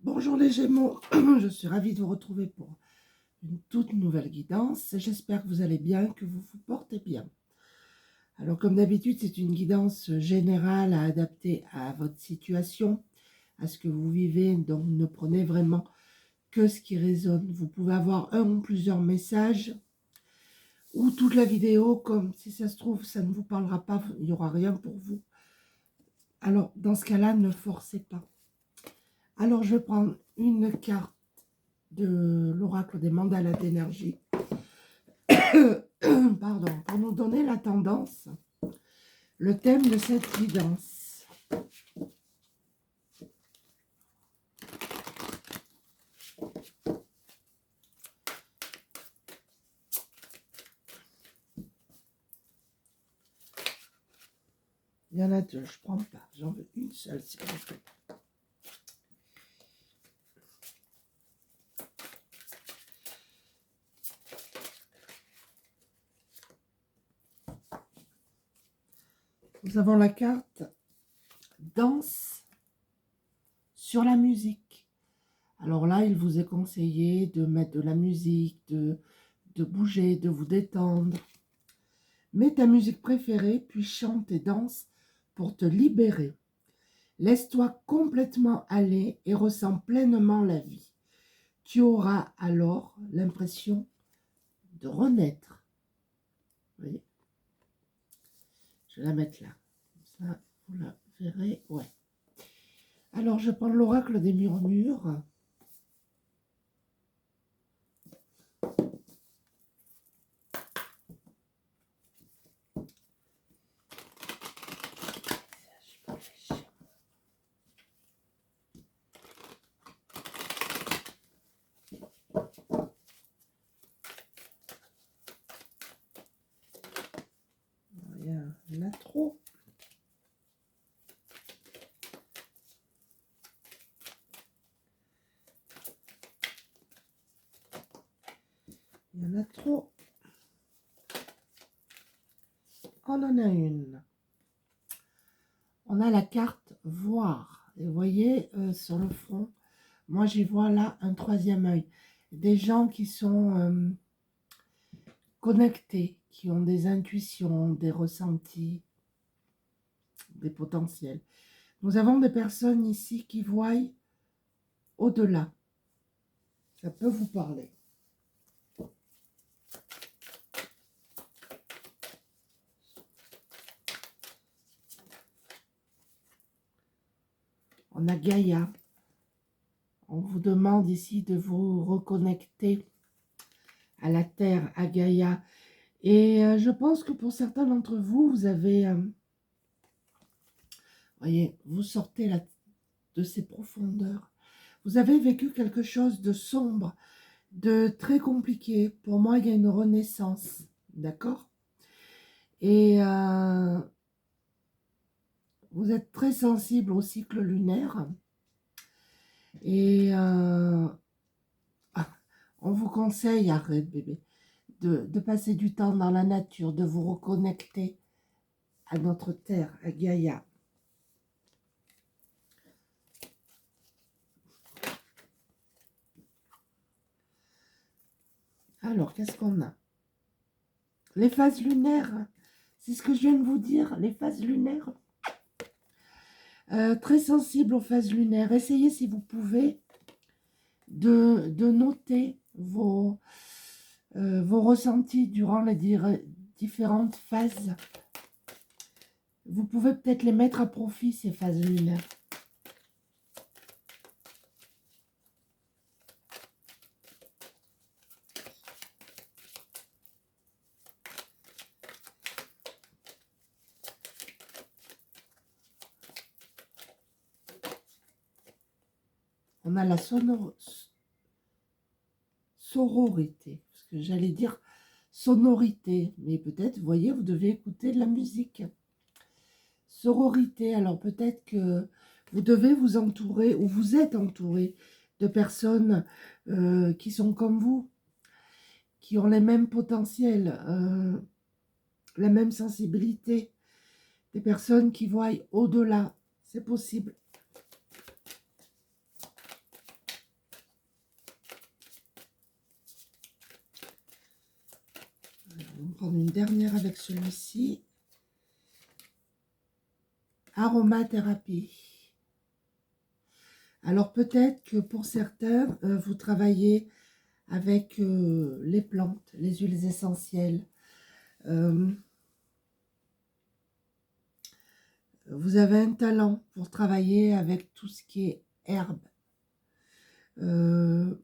Bonjour les Gémeaux, je suis ravie de vous retrouver pour une toute nouvelle guidance. J'espère que vous allez bien, que vous vous portez bien. Alors comme d'habitude, c'est une guidance générale à adapter à votre situation, à ce que vous vivez, donc ne prenez vraiment que ce qui résonne. Vous pouvez avoir un ou plusieurs messages ou toute la vidéo, comme si ça se trouve, ça ne vous parlera pas, il n'y aura rien pour vous. Alors dans ce cas-là, ne forcez pas. Alors je vais prendre une carte de l'oracle des mandalas d'énergie, pardon, pour nous donner la tendance, le thème de cette guidance. Il y en a deux, je prends pas, j'en veux une seule s'il vous plaît. Nous avons la carte danse sur la musique. Alors là, il vous est conseillé de mettre de la musique, de bouger, de vous détendre. Mets ta musique préférée, puis chante et danse pour te libérer. Laisse-toi complètement aller et ressens pleinement la vie. Tu auras alors l'impression de renaître. Vous voyez? Je vais la mettre là. Comme ça, vous la verrez. Ouais. Alors, je prends l'oracle des murmures. Il y en a trop. Il y en a trop. On en a une. On a la carte voir. Et vous voyez, sur le front, moi j'y vois là un troisième œil. Des gens qui sont connectés, qui ont des intuitions, des ressentis, des potentiels. Nous avons des personnes ici qui voient au-delà. Ça peut vous parler. On a Gaïa. On vous demande ici de vous reconnecter à la Terre, à Gaïa. Et je pense que pour certains d'entre vous, vous avez... voyez, vous sortez là, de ces profondeurs. Vous avez vécu quelque chose de sombre, de très compliqué. Pour moi, il y a une renaissance. D'accord? Et vous êtes très sensible au cycle lunaire. Et on vous conseille, arrête bébé, de passer du temps dans la nature, de vous reconnecter à notre terre, à Gaïa. Alors, qu'est-ce qu'on a? Les phases lunaires, c'est ce que je viens de vous dire, les phases lunaires. Très sensible aux phases lunaires. Essayez, si vous pouvez, de noter vos ressentis durant les différentes phases. Vous pouvez peut-être les mettre à profit, ces phases lunaires. On a la sororité, parce que j'allais dire sonorité, mais peut-être, vous voyez, vous devez écouter de la musique. Sororité, alors peut-être que vous devez vous entourer, ou vous êtes entouré de personnes qui sont comme vous, qui ont les mêmes potentiels, la même sensibilité, des personnes qui voient au-delà, c'est possible. prendre une dernière avec celui-ci. Aromathérapie. Alors peut-être que pour certains, vous travaillez avec les plantes, les huiles essentielles. Vous avez un talent pour travailler avec tout ce qui est herbe. On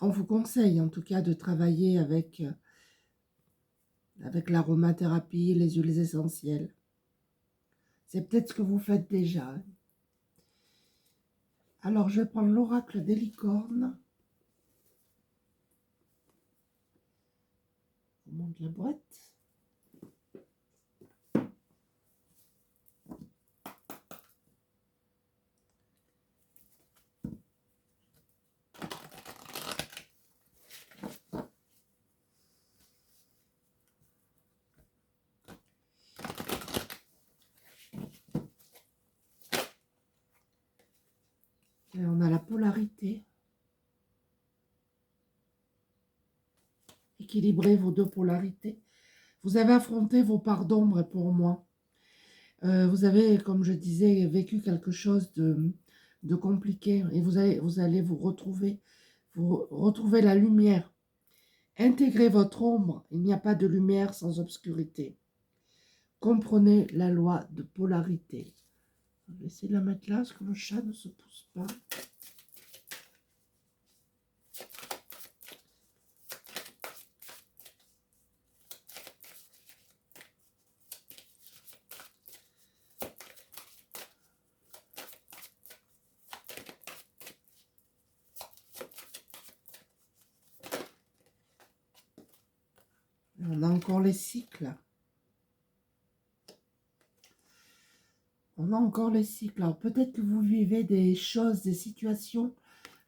vous conseille en tout cas de travailler avec l'aromathérapie, les huiles essentielles. C'est peut-être ce que vous faites déjà. Alors, je vais prendre l'oracle des licornes. Je vous montre la boîte. Et on a la polarité. Équilibrez vos deux polarités. Vous avez affronté vos parts d'ombre pour moi. Vous avez, comme je disais, vécu quelque chose de compliqué. Et vous allez vous retrouver la lumière. Intégrez votre ombre. Il n'y a pas de lumière sans obscurité. Comprenez la loi de polarité. Je vais essayer de la mettre là, parce que le chat ne se pousse pas. On a encore les cycles. On a encore les cycles. Alors peut-être que vous vivez des choses, des situations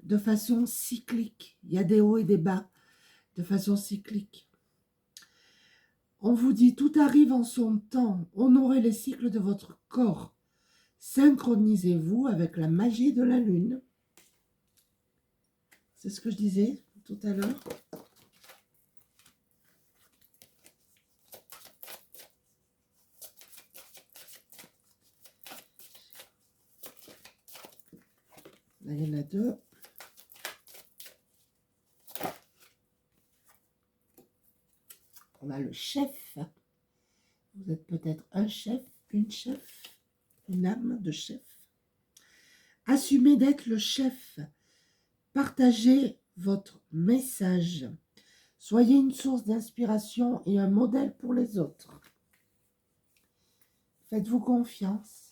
de façon cyclique. Il y a des hauts et des bas de façon cyclique. On vous dit, tout arrive en son temps. Honorez les cycles de votre corps. Synchronisez-vous avec la magie de la lune. C'est ce que je disais tout à l'heure. Là, il y en a deux. On a le chef. Vous êtes peut-être un chef, une âme de chef. Assumez d'être le chef. Partagez votre message. Soyez une source d'inspiration et un modèle pour les autres. Faites-vous confiance.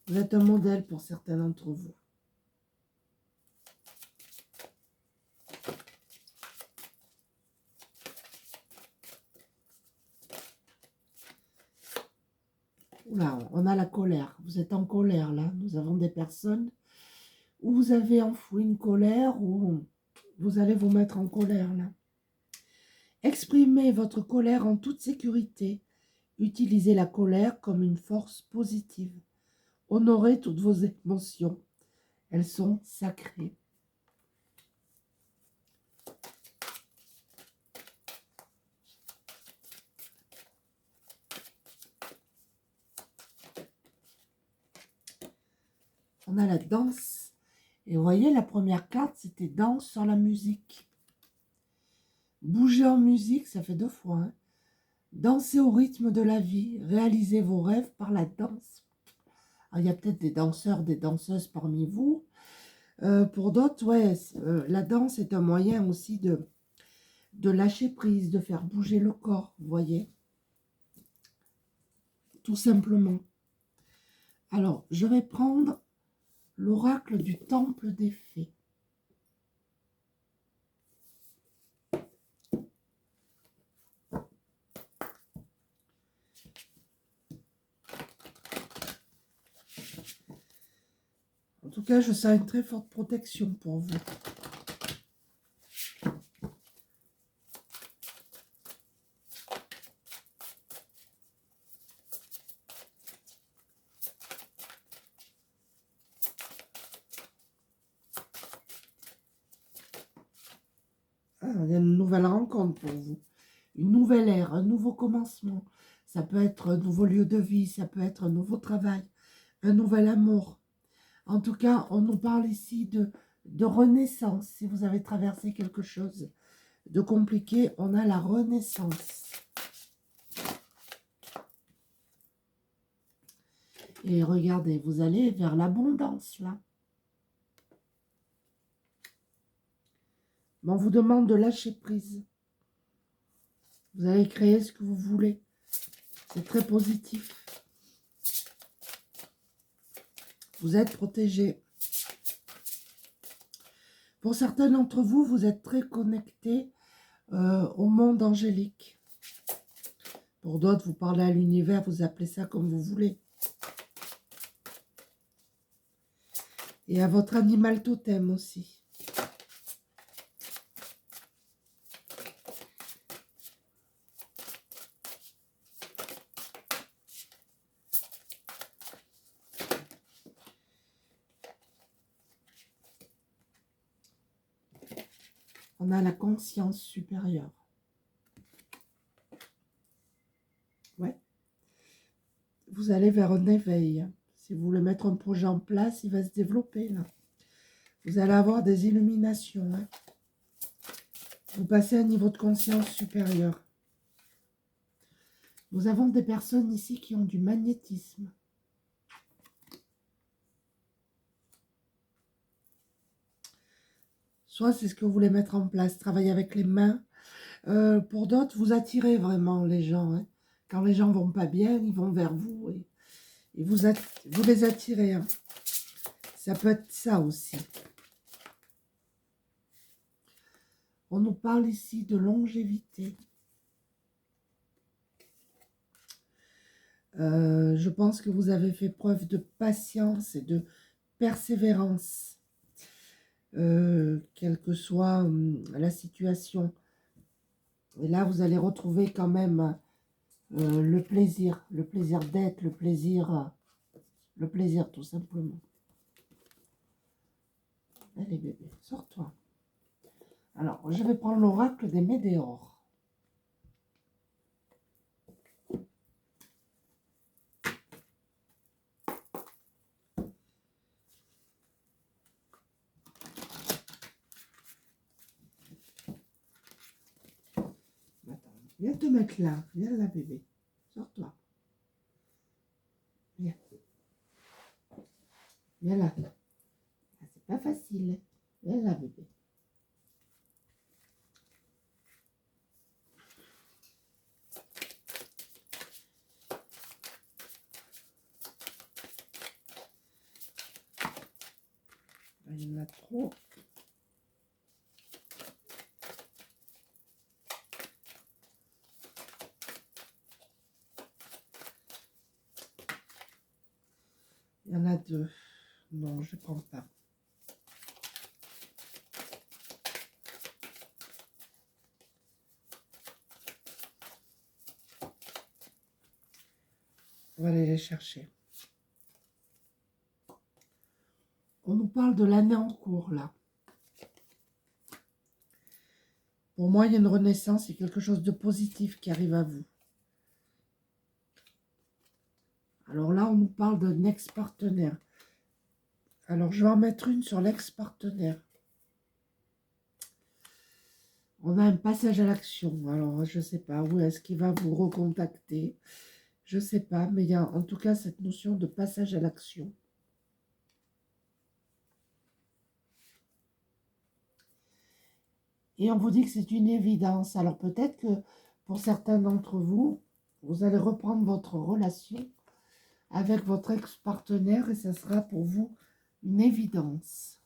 Vous êtes un modèle pour certains d'entre vous. Oula, on a la colère. Vous êtes en colère là. Nous avons des personnes où vous avez enfoui une colère, ou vous allez vous mettre en colère là. Exprimez votre colère en toute sécurité. Utilisez la colère comme une force positive. Honorez toutes vos émotions. Elles sont sacrées. On a la danse. Et vous voyez, la première carte, c'était danse sur la musique. Bouger en musique, ça fait 2 fois. Hein. Dansez au rythme de la vie. Réalisez vos rêves par la danse. Alors, il y a peut-être des danseurs, des danseuses parmi vous. Pour d'autres, ouais, la danse est un moyen aussi de lâcher prise, de faire bouger le corps, vous voyez. Tout simplement. Alors, je vais prendre l'oracle du temple des fées. En tout cas, je sens une très forte protection pour vous. Ah, il y a une nouvelle rencontre pour vous. Une nouvelle ère, un nouveau commencement. Ça peut être un nouveau lieu de vie, ça peut être un nouveau travail, un nouvel amour. En tout cas, on nous parle ici de renaissance. Si vous avez traversé quelque chose de compliqué, on a la renaissance. Et regardez, vous allez vers l'abondance, là. Mais on vous demande de lâcher prise. Vous allez créer ce que vous voulez. C'est très positif. Vous êtes protégés. Pour certains d'entre vous, vous êtes très connectés au monde angélique. Pour d'autres, vous parlez à l'univers, vous appelez ça comme vous voulez. Et à votre animal totem aussi. On a la conscience supérieure. Ouais. Vous allez vers un éveil. Si vous voulez mettre un projet en place, il va se développer là. Vous allez avoir des illuminations. Hein. Vous passez à un niveau de conscience supérieur. Nous avons des personnes ici qui ont du magnétisme. Soit c'est ce que vous voulez mettre en place, travailler avec les mains. Pour d'autres, vous attirez vraiment les gens. Hein. Quand les gens vont pas bien, ils vont vers vous et vous les attirez. Hein. Ça peut être ça aussi. On nous parle ici de longévité. Je pense que vous avez fait preuve de patience et de persévérance. Quelle que soit la situation. Et là, vous allez retrouver quand même le plaisir d'être, le plaisir tout simplement. Allez bébé, sors-toi. Alors, je vais prendre l'oracle des météores. Viens te mettre là. Viens là, bébé. Sors-toi. Viens. Viens là. Ah, c'est pas facile. Viens là, bébé. Il y en a trop. Il y en a deux. Non, je ne prends pas. On va aller les chercher. On nous parle de l'année en cours, là. Pour moi, il y a une renaissance et quelque chose de positif qui arrive à vous. Alors là, on nous parle d'un ex-partenaire. Alors, je vais en mettre une sur l'ex-partenaire. On a un passage à l'action. Alors, je ne sais pas où est-ce qu'il va vous recontacter. Je ne sais pas, mais il y a en tout cas cette notion de passage à l'action. Et on vous dit que c'est une évidence. Alors, peut-être que pour certains d'entre vous, vous allez reprendre votre relation avec votre ex-partenaire et ça sera pour vous une évidence.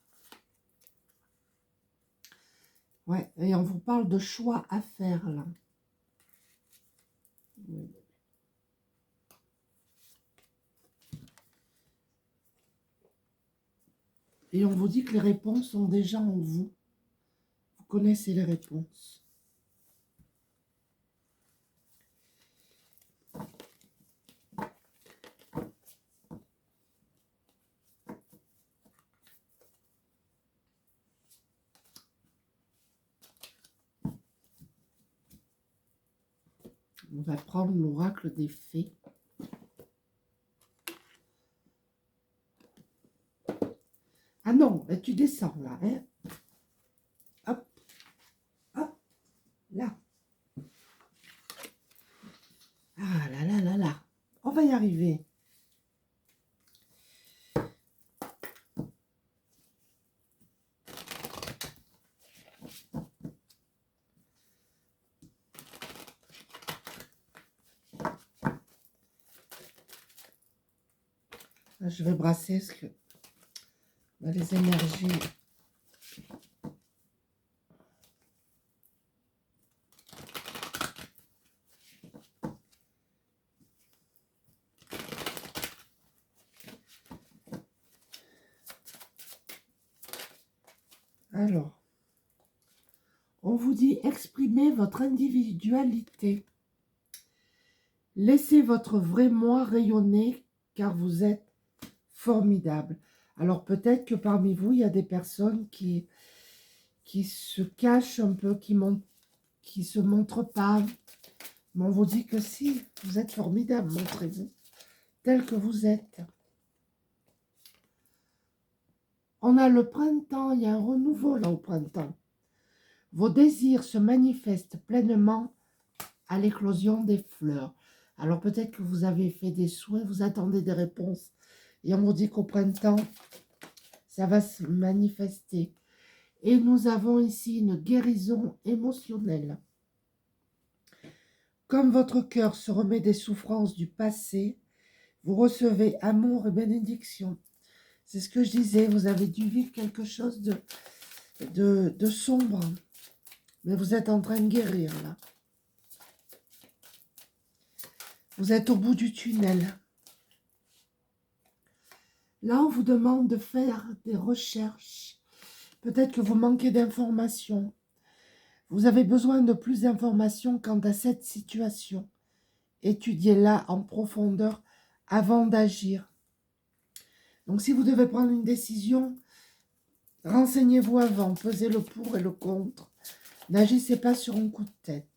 Ouais, et on vous parle de choix à faire là. Et on vous dit que les réponses sont déjà en vous. Vous connaissez les réponses. va prendre l'oracle des fées. Ah non, tu descends là, hein. Hop, hop, là. Ah là là là là. On va y arriver. Là, je vais brasser parce que les énergies. Alors, on vous dit exprimez votre individualité. Laissez votre vrai moi rayonner car vous êtes formidable. Alors peut-être que parmi vous, il y a des personnes qui se cachent un peu, qui se montrent pas. Mais on vous dit que si, vous êtes formidable, montrez-vous tel que vous êtes. On a le printemps, il y a un renouveau là au printemps. Vos désirs se manifestent pleinement à l'éclosion des fleurs. Alors peut-être que vous avez fait des souhaits, vous attendez des réponses. Et on vous dit qu'au printemps, ça va se manifester. Et nous avons ici une guérison émotionnelle. Comme votre cœur se remet des souffrances du passé, vous recevez amour et bénédiction. C'est ce que je disais, vous avez dû vivre quelque chose de sombre. Mais vous êtes en train de guérir là. Vous êtes au bout du tunnel. Là, on vous demande de faire des recherches. Peut-être que vous manquez d'informations. Vous avez besoin de plus d'informations quant à cette situation. Étudiez-la en profondeur avant d'agir. Donc, si vous devez prendre une décision, renseignez-vous avant, pesez le pour et le contre. N'agissez pas sur un coup de tête.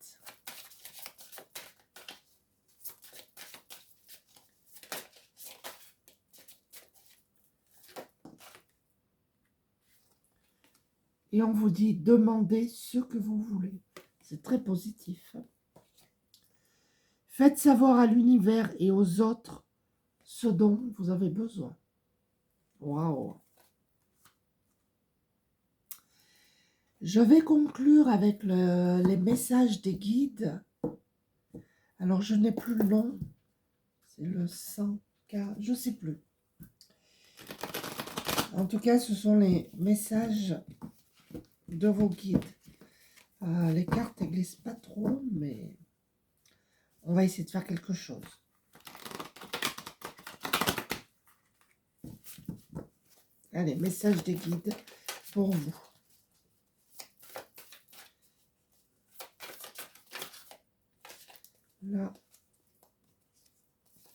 Et on vous dit, demandez ce que vous voulez. C'est très positif. Faites savoir à l'univers et aux autres ce dont vous avez besoin. Waouh! Je vais conclure avec les messages des guides. Alors, je n'ai plus le nom. C'est le 100K, je ne sais plus. En tout cas, ce sont les messages de vos guides. Les cartes ne glissent pas trop, mais on va essayer de faire quelque chose. Allez, message des guides pour vous. Là,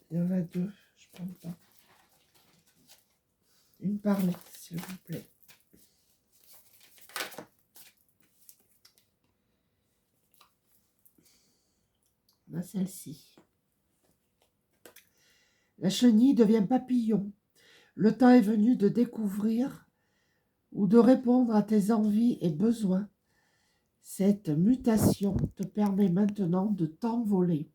il y en a deux, je ne prends pas. Une par là, s'il vous plaît. Là, celle-ci. La chenille devient papillon. Le temps est venu de découvrir ou de répondre à tes envies et besoins. Cette mutation te permet maintenant de t'envoler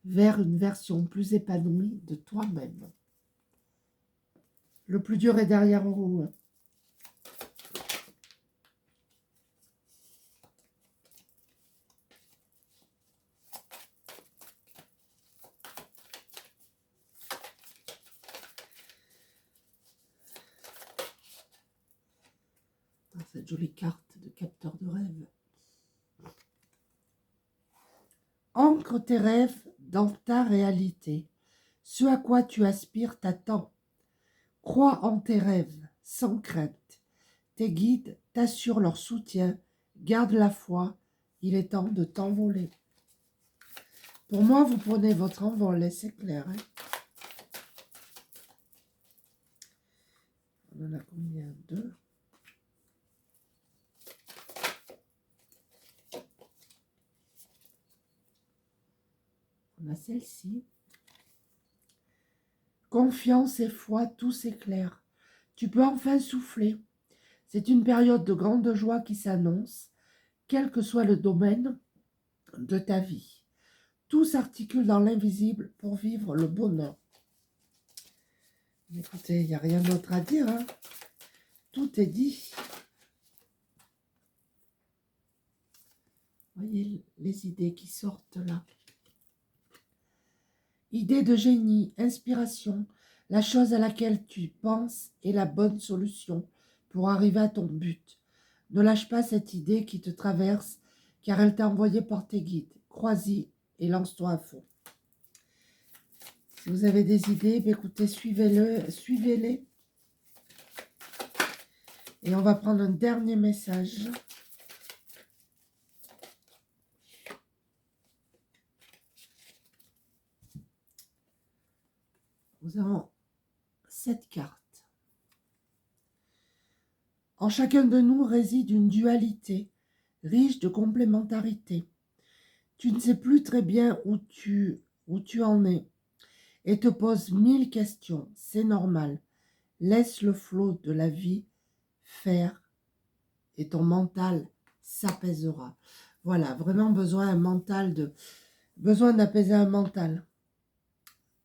vers une version plus épanouie de toi-même. Le plus dur est derrière vous. Cette jolie carte de capteur de rêve. Ancre tes rêves dans ta réalité. Ce à quoi tu aspires t'attend. Crois en tes rêves, sans crainte. Tes guides t'assurent leur soutien. Garde la foi, il est temps de t'envoler. Pour moi, vous prenez votre envol, c'est clair. Hein? On en a combien? Deux. On a celle-ci. Confiance et foi, tout s'éclaire. Tu peux enfin souffler. C'est une période de grande joie qui s'annonce, quel que soit le domaine de ta vie. Tout s'articule dans l'invisible pour vivre le bonheur. Écoutez, il n'y a rien d'autre à dire, hein. Tout est dit. Voyez les idées qui sortent là. Idée de génie, inspiration, la chose à laquelle tu penses est la bonne solution pour arriver à ton but. Ne lâche pas cette idée qui te traverse, car elle t'a envoyé par tes guides. Crois-y et lance-toi à fond. Si vous avez des idées, écoutez, suivez-les. Et on va prendre un dernier message. Nous avons 7 cartes. En chacun de nous réside une dualité, riche de complémentarité. Tu ne sais plus très bien où tu en es et te poses 1000 questions. C'est normal. Laisse le flot de la vie faire et ton mental s'apaisera. Voilà, vraiment besoin d'apaiser un mental.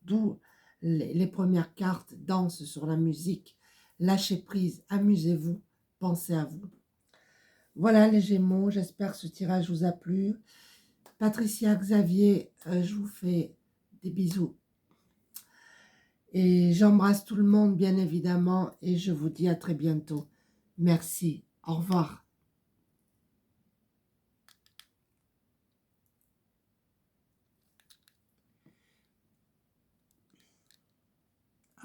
D'où les premières cartes, danse sur la musique, lâchez prise, amusez-vous, pensez à vous. Voilà les Gémeaux, j'espère que ce tirage vous a plu. Patricia, Xavier, je vous fais des bisous. Et j'embrasse tout le monde, bien évidemment, et je vous dis à très bientôt. Merci, au revoir.